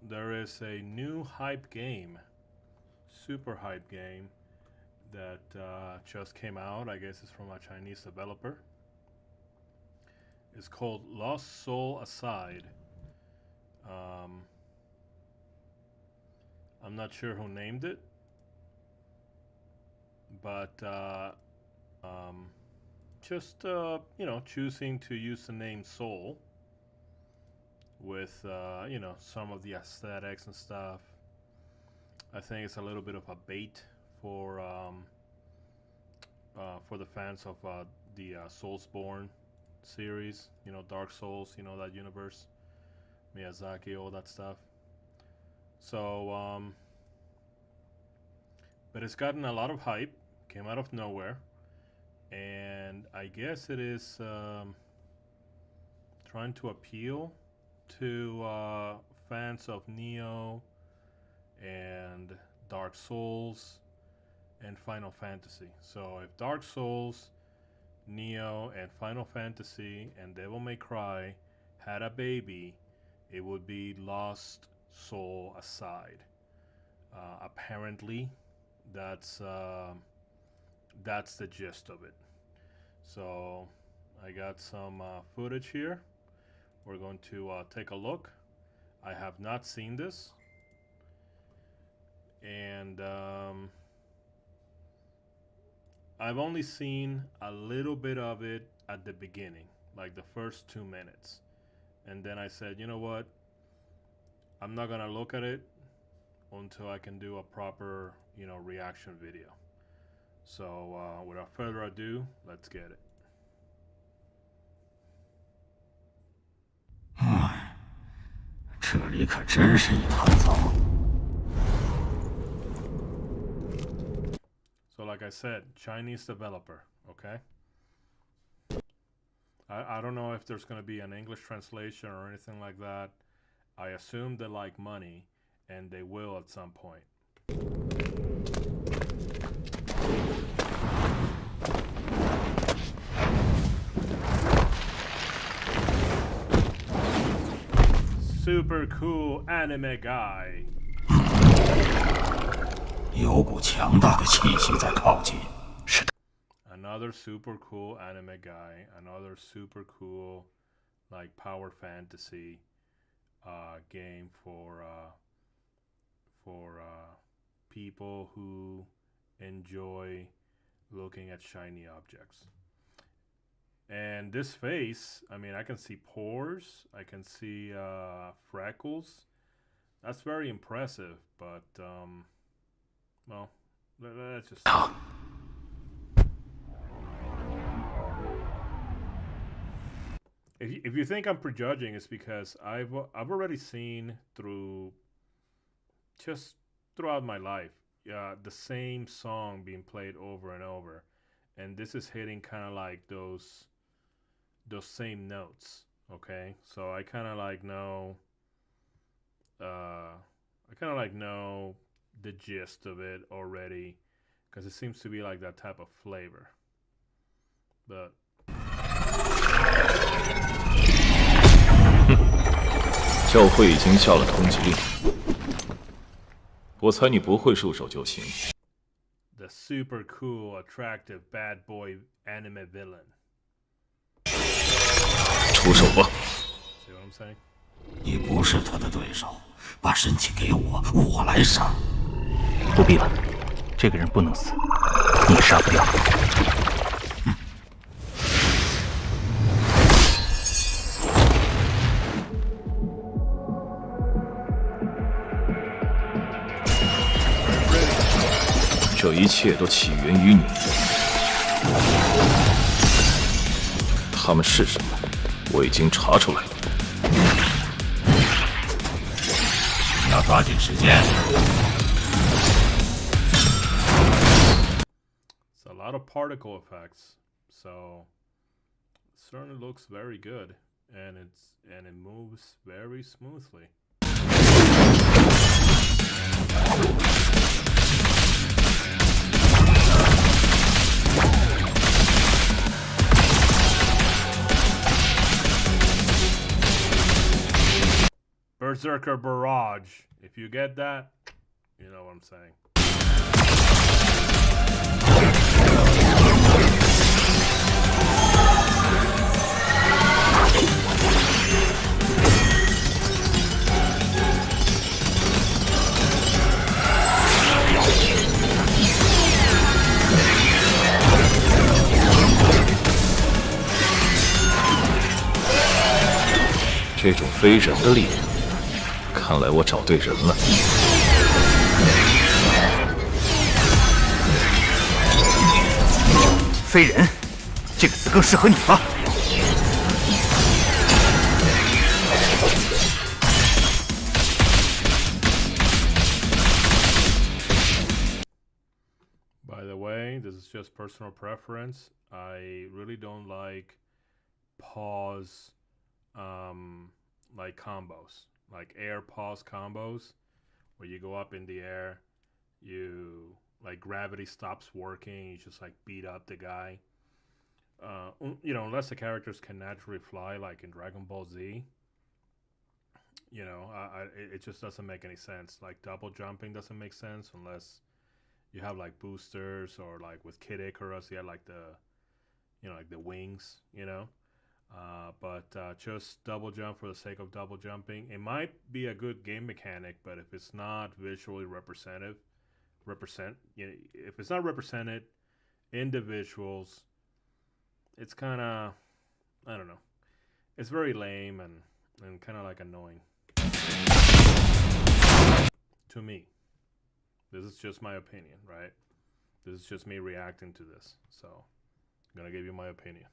there is a new hype game, super hype game that just came out. I guess it's from a Chinese developer. It's called Lost Soul Aside. I'm not sure who named it, but just choosing to use the name Soul with some of the aesthetics and stuff. I think it's a little bit of a bait for the fans of the Soulsborne series. Dark Souls. That universe, Miyazaki, all that stuff. So, but it's gotten a lot of hype. Came out of nowhere, and I guess it is trying to appeal to fans of Neo and Dark Souls and Final Fantasy. So if Dark Souls, Neo, and Final Fantasy and Devil May Cry had a baby, it would be Lost Soul Aside. Apparently, that's the gist of it. So I got some footage here. We're going to take a look. I have not seen this, and I've only seen a little bit of it at the beginning, like the first 2 minutes, and then I said, you know what, I'm not gonna look at it until I can do a proper reaction video. So without further ado, let's get it. 这里可真是一团糟。 So like I said, Chinese developer, okay? I don't know if there's going to be an English translation or anything like that. I assume they like money, and they will at some point. Super cool anime guy. 有股强大的气息在靠近。是的。 Another super cool anime guy. Another super cool, like power fantasy, game for people who enjoy looking at shiny objects. And this face, I mean, I can see pores, I can see freckles. That's very impressive, but well, let's just. If you think I'm prejudging, it's because I've already seen throughout my life, the same song being played over and over, and this is hitting kind of like those same notes. Okay, so I kind of like know. Know the gist of it already, because it seems to be like that type of flavor. But 教会已经下了通缉令，我猜你不会束手就擒。The super cool, attractive bad boy anime villain. 出手吧！ See what I'm saying? 你不是他的对手，把身体给我，我来杀。不必了，这个人不能死，你杀不掉。这一切都起源于你。他们是什么？我已经查出来了。 要抓紧时间。It's a lot of particle effects, so it certainly looks very good, and it moves very smoothly. Berserker Barrage. If you get that, you know what I'm saying.这种非人的力量，看来我找对人了。非人，这个词更适合你吧。By the way, this is just personal preference. I really don't like pause like combos, like air pause combos, where you go up in the air, you like gravity stops working, you just like beat up the guy. You know, unless the characters can naturally fly, like in Dragon Ball Z. You know, it just doesn't make any sense. Like double jumping doesn't make sense unless you have like boosters, or like with Kid Icarus, you had like the, you know, like the wings, you know. But just double jump for the sake of double jumping. It might be a good game mechanic, but if it's not visually if it's not represented in the visuals, it's kind of, I don't know. It's very lame and kind of like annoying to me. This is just my opinion, right? This is just me reacting to this. So I'm gonna give you my opinion.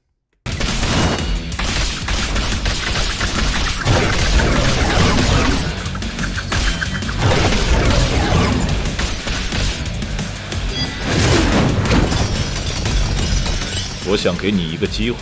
我想给你一个机会。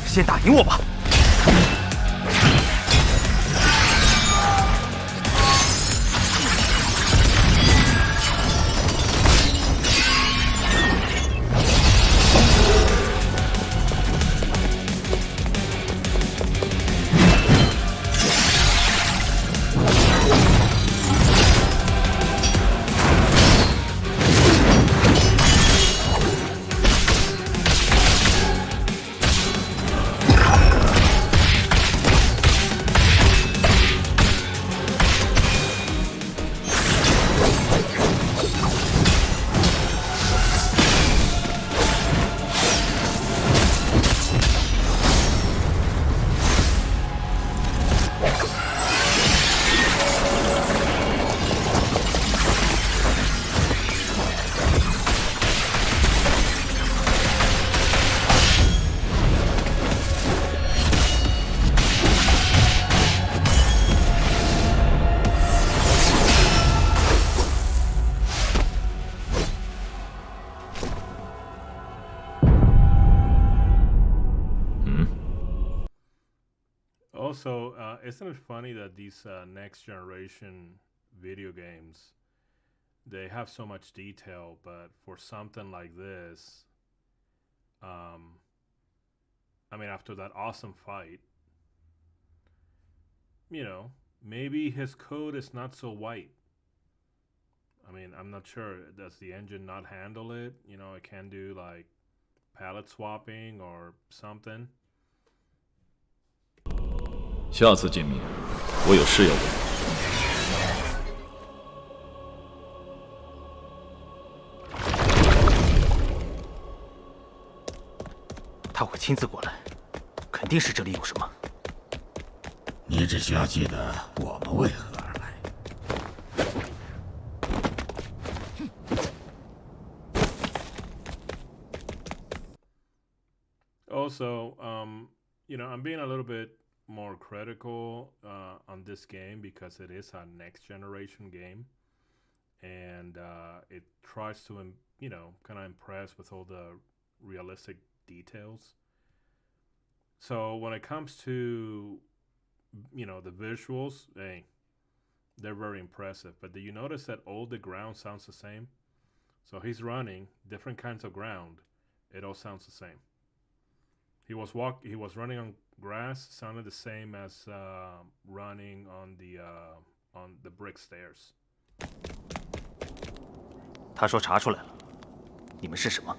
先打赢我吧。Also, isn't it funny that these next generation video games, they have so much detail, but for something like this, I mean, after that awesome fight, you know, maybe his code is not so white. I mean, I'm not sure. Does the engine not handle it? You know, it can do like palette swapping or something. 下次见面，我有事要问。他会亲自过来，肯定是这里有什么。你只需要记得我们为何而来。Also, you know, I'm being a little bit more critical on this game because it is a next generation game, and it tries to kind of impressed with all the realistic details. So when it comes to, the visuals, hey, they're very impressive. But do you notice that all the ground sounds the same? So he's running different kinds of ground. It all sounds the same. He was running on grass, sounded the same as running on the brick stairs. 他说查出来了，你们是什么？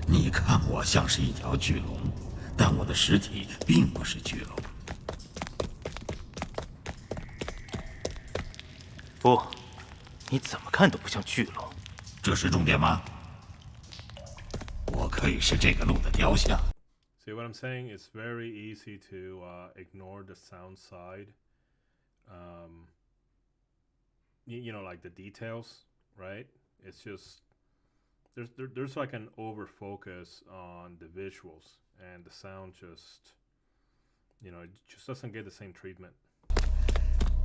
你看我像是一条巨龙，但我的实体并不是巨龙。不，你怎么看都不像巨龙。这是重点吗？我可以是这个路的雕像。See what I'm saying? It's very easy to ignore the sound side. Like the details, right? It's just there's like an over focus on the visuals, and the sound just it just doesn't get the same treatment.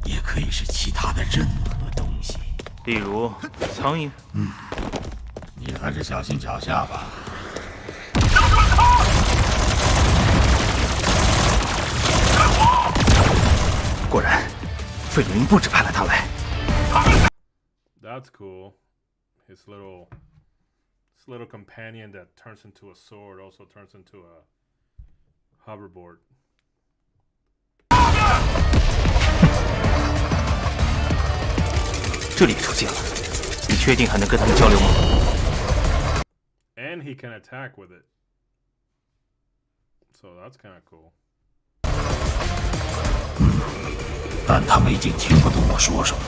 也可以是其他的任何东西，例如苍蝇。你还是小心脚下吧。果然，费鲁因不止派了他来。That's cool. His little companion that turns into a sword also turns into a hoverboard. 这里也出现了，你确定还能跟他们交流吗？ And he can attack with it. So that's kind of cool. 但他们已经听不懂我说什么。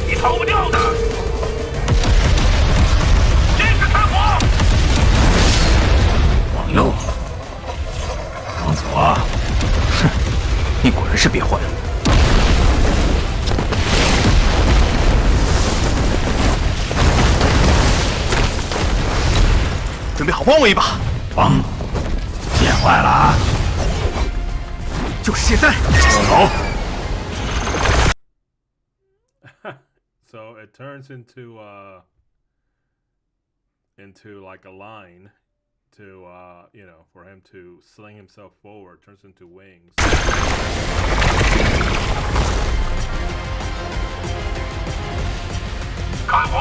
你逃不掉的！继续开火！往右，往左。哼，你果然是憋坏了。准备好帮我一把。帮，见坏了啊！就是现在。走。So it turns into like a line to for him to sling himself forward. Turns into wings. 开火！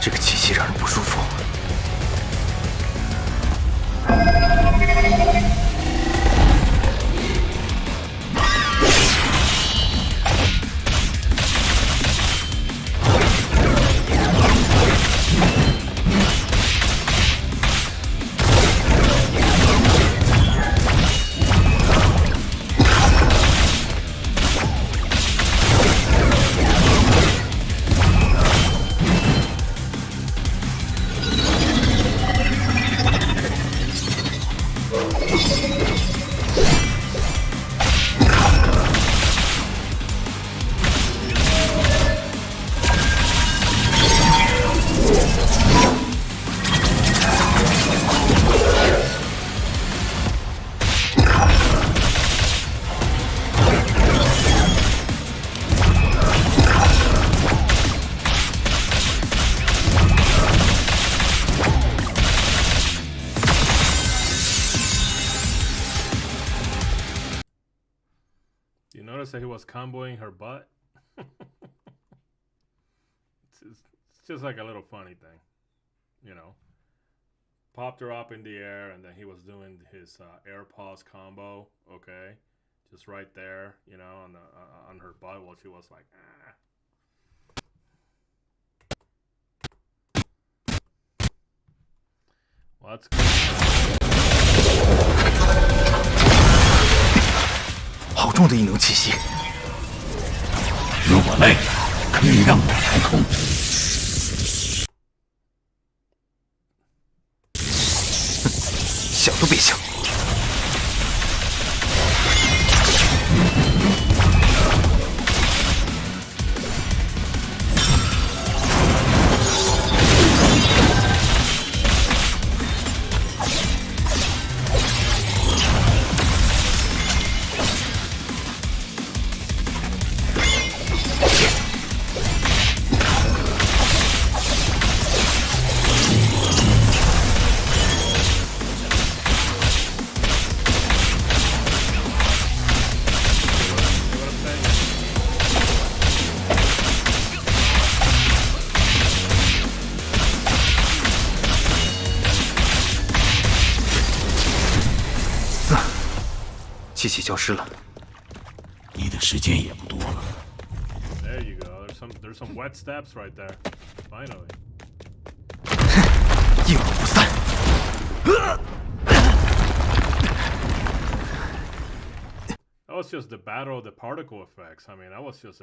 这个气息让人不舒服。You notice that he was comboing her butt? It's just like a little funny thing, Popped her up in the air, and then he was doing his air pause combo, okay? Just right there, on her butt while she was like, ah. Well, that's cool. 好重的异能气息。如果累了，可以让我来控制。想都别想。机器消失了。你的时间也不多了。There you go. There's some wet steps right there. Finally. 应而不散。That was just the battle of the particle effects. I mean, I was just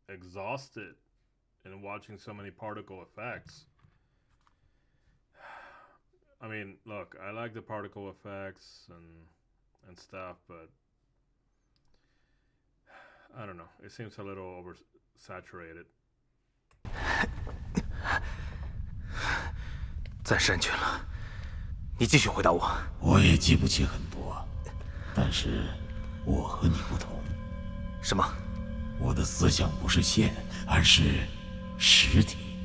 exhausted in watching so many particle effects. I mean, look, I like the particle effects and stuff, but I don't know. It seems a little oversaturated. 暂时安全了，你继续回答我。我也记不起很多，但是我和你不同。什么？我的思想不是线，而是实体。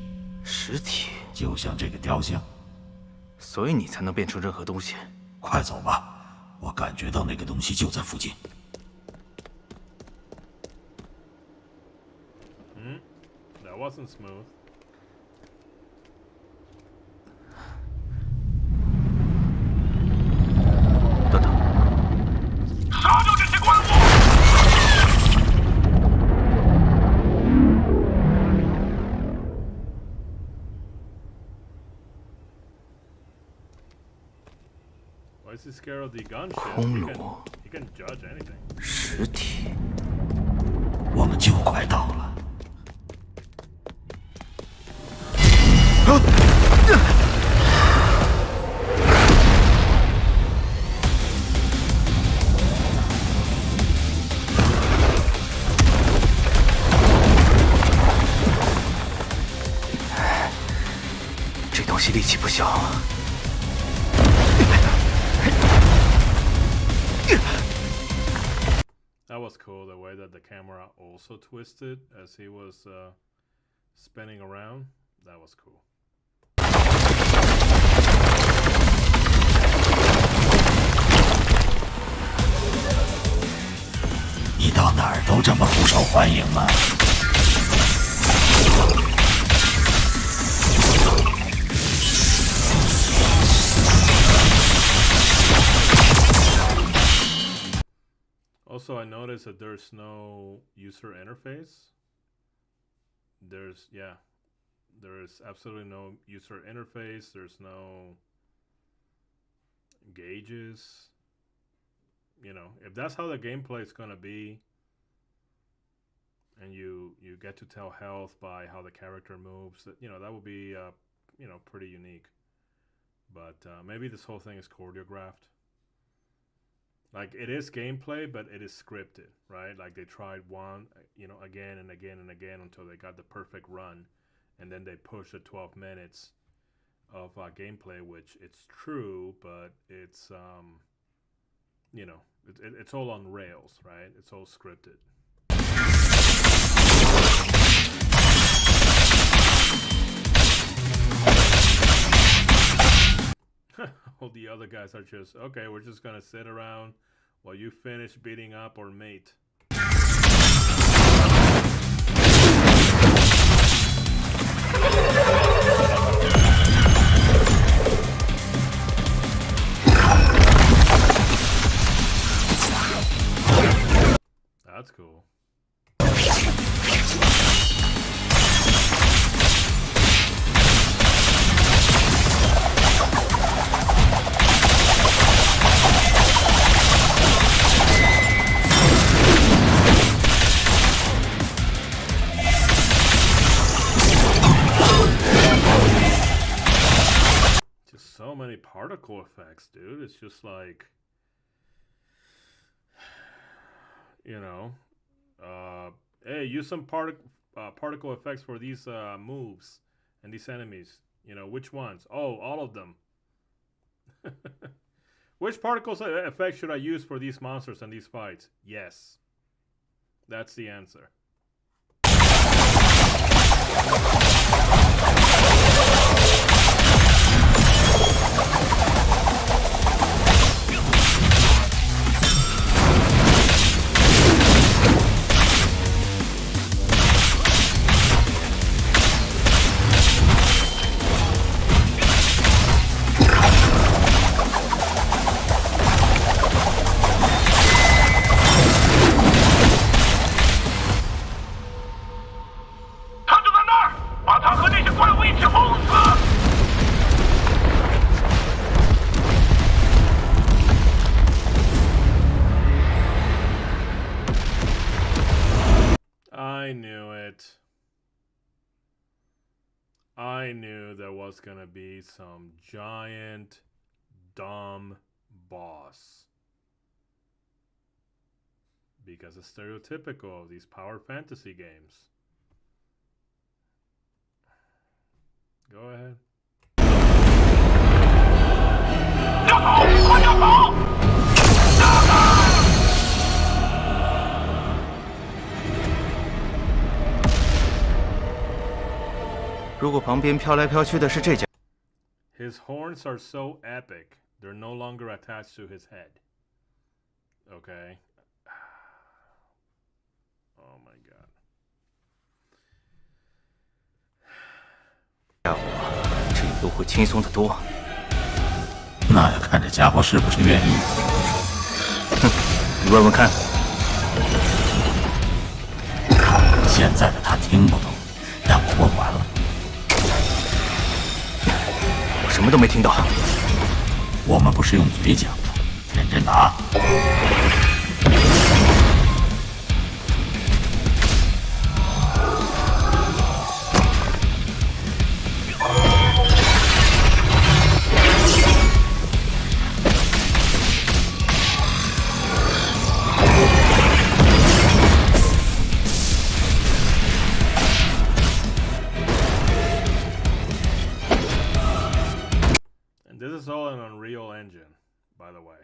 实体？就像这个雕像。所以你才能变成任何东西。快走吧，我感觉到那个东西就在附近。That wasn't smooth. 等等，杀掉这些怪物！Why is he scared of the gun shit? 空炉 He can judge anything. 实体。我们就快到了。这东西力气不小。That was cool, the way that the camera also twisted as he was spinning around. That was cool. 你到哪儿都这么不受欢迎吗？ Also, I noticed that there's no user interface. There is absolutely no user interface. There's no gauges. You know, if that's how the gameplay is gonna be, and you get to tell health by how the character moves, you know, that would be pretty unique. But maybe this whole thing is choreographed. Like, it is gameplay, but it is scripted, right? Like, they tried again and again and again until they got the perfect run, and then they pushed the 12 minutes of gameplay, which it's true, but it's it's all on rails, right? It's all scripted. All the other guys are just, okay, we're just gonna sit around while you finish beating up our mate. That's cool. So many particle effects, dude. It's just like, hey, use some particle effects for these moves and these enemies. You know, which ones? Oh, all of them. Which particle effect should I use for these monsters and these fights? Yes. That's the answer. I knew it. I knew there was gonna be some giant, dumb boss. Because it's stereotypical of these power fantasy games. Go ahead. 如果旁边飘来飘去的是这家， His horns are so epic, they're no longer attached to his head. Okay. Oh my god. 要我这一路会轻松得多。那要看这家伙是不是愿意。你问问看。现在的他听不懂，但我问完了。我什么都没听到。我们不是用嘴讲的，认真打。This is all an Unreal Engine, by the way.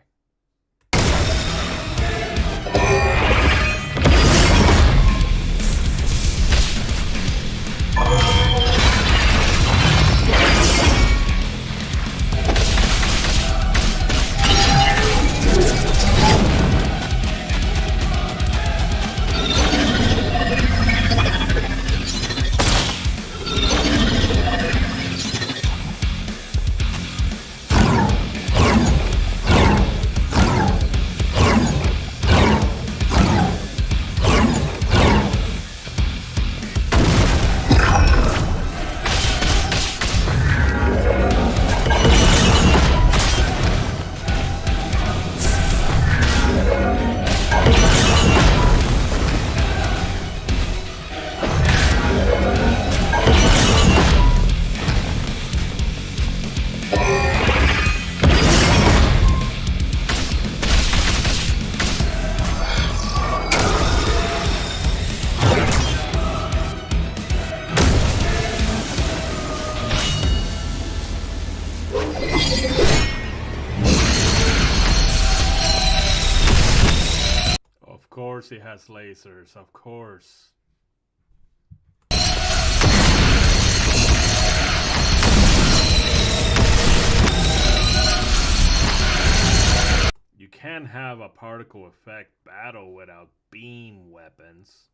Of course he has lasers, of course. You can't have a particle effect battle without beam weapons.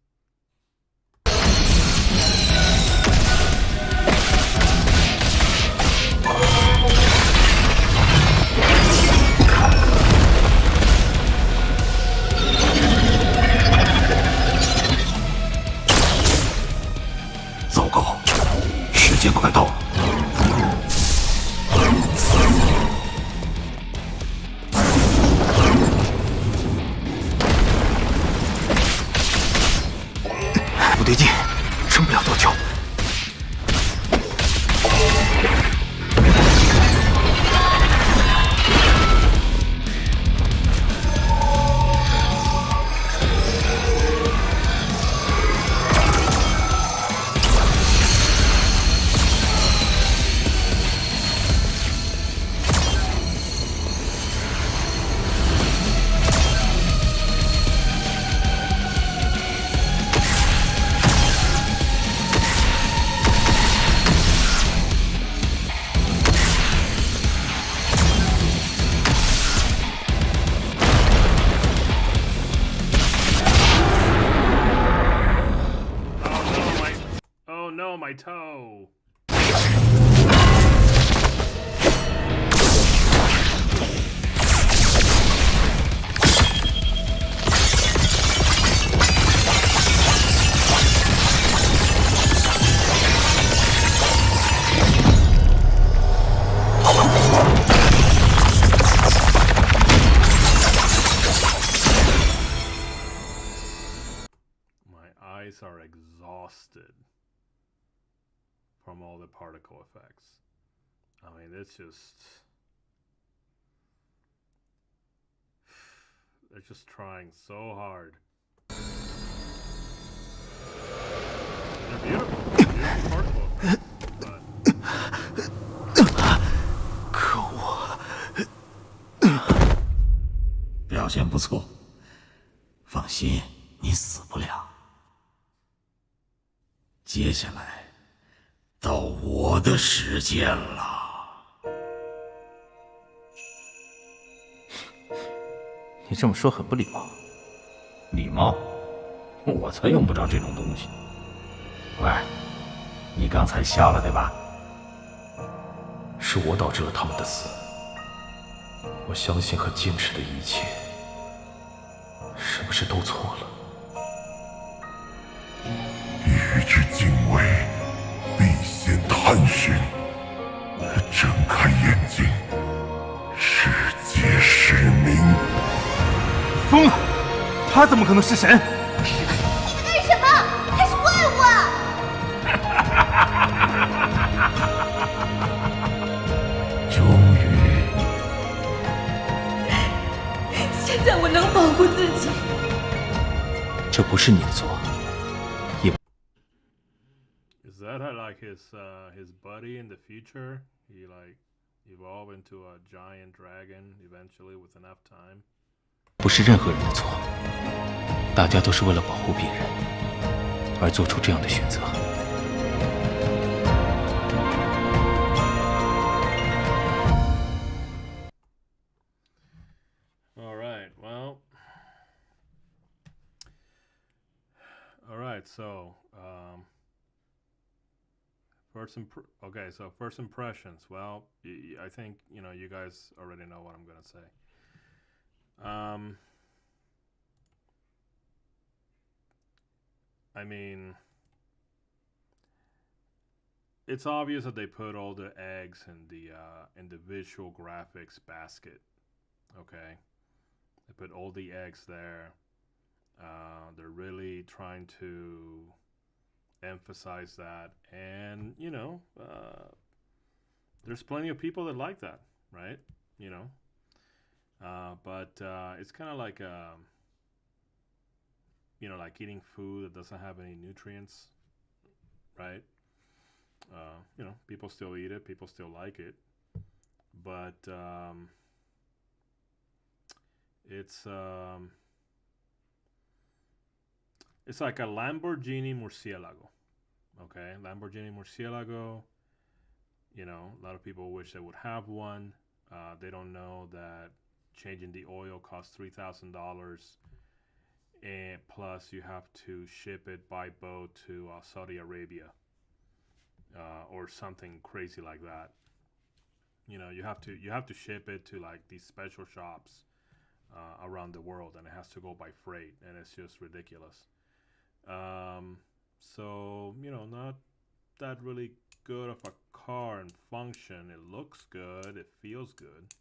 My toe. My eyes are exhausted from all the particle effects. I mean, it's just... They're just trying so hard. They're beautiful. Beautiful particle effects. But 可恶！表现不错，放心，你死不了。接下来到我的时间了。你这么说很不礼貌。礼貌？我才用不着这种东西。喂，你刚才瞎了对吧？是我导致了他们的死。我相信和坚持的一切，是不是都错了？欲知敬畏，必先探寻。睁开眼睛，世界失明。疯了！他怎么可能是神？你在干什么？他是怪物啊！终于，现在我能保护自己。这不是你的错，也 is that like his buddy in the future? He like evolve into a giant dragon eventually with enough time. 不是任何人的错。大家都是为了保护别人而做出这样的选择。All right. Well. All right. So, first impressions. Well, I think you guys already know what I'm gonna say. I mean, it's obvious that they put all the eggs in the visual graphics basket. Okay, they put all the eggs there. They're really trying to emphasize that, and there's plenty of people that like that, right? But it's kind of like like eating food that doesn't have any nutrients, right? People still eat it, people still like it, but it's like a Lamborghini Murcielago. Okay, Lamborghini Murcielago. A lot of people wish they would have one. They don't know that changing the oil costs $3,000, and plus you have to ship it by boat to Saudi Arabia or something crazy like that. You have to ship it to like these special shops around the world, and it has to go by freight, and it's just ridiculous. So not that really good of a car and function. It looks good, it feels good.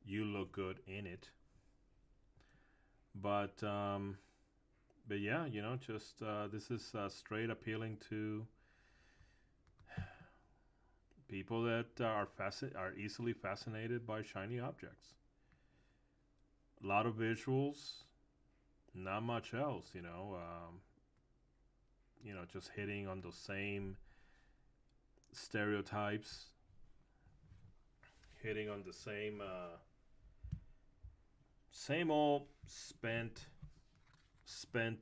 You look good in it, but yeah, just this is straight appealing to people that are easily fascinated by shiny objects. A lot of visuals, not much else, just hitting on those same stereotypes, hitting on the same old spent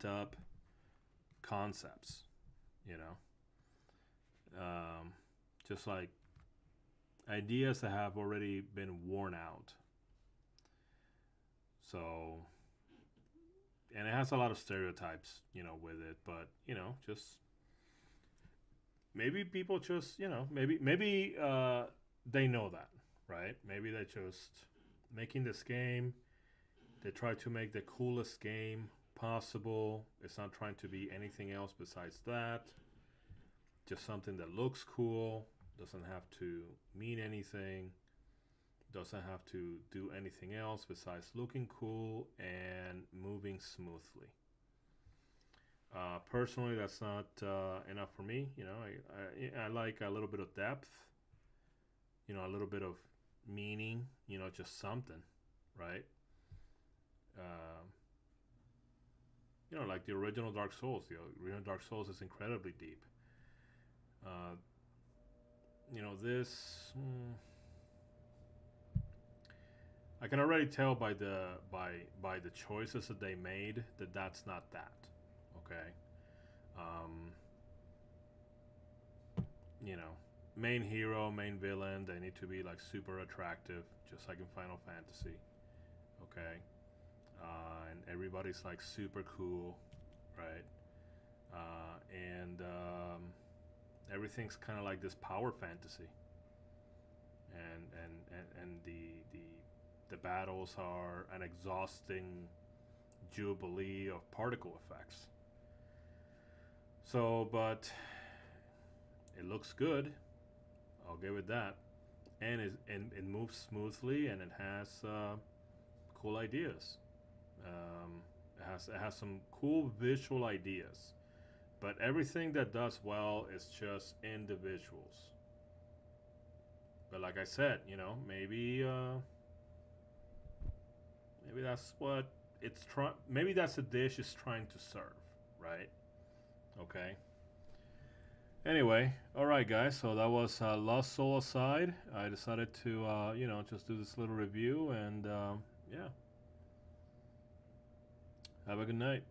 up concepts, just like ideas that have already been worn out. So, and it has a lot of stereotypes, with it, but just maybe people just, maybe they know that, right? Maybe they're just making this game. They try to make the coolest game possible. It's not trying to be anything else besides that. Just something that looks cool, doesn't have to mean anything, doesn't have to do anything else besides looking cool and moving smoothly. Personally, that's not enough for me. You know, I like a little bit of depth. You know, a little bit of meaning. You know, just something, right? You know, like the original Dark Souls. The original Dark Souls is incredibly deep. You know, this. I can already tell by the choices that they made that that's not that. Okay. You know, main hero, main villain, they need to be like super attractive, just like in Final Fantasy. Okay. And everybody's like super cool, right? And everything's kind of like this power fantasy, and the battles are an exhausting jubilee of particle effects. So, but it looks good. I'll give it that, and it moves smoothly, and it has cool ideas. It has some cool visual ideas, but everything that does well is just individuals. But like I said, you know, maybe that's what it's trying. Maybe that's the dish is trying to serve, right? Okay. Anyway, all right, guys. So that was Lost Soul aside. I decided to, you know, just do this little review, and yeah. Have a good night.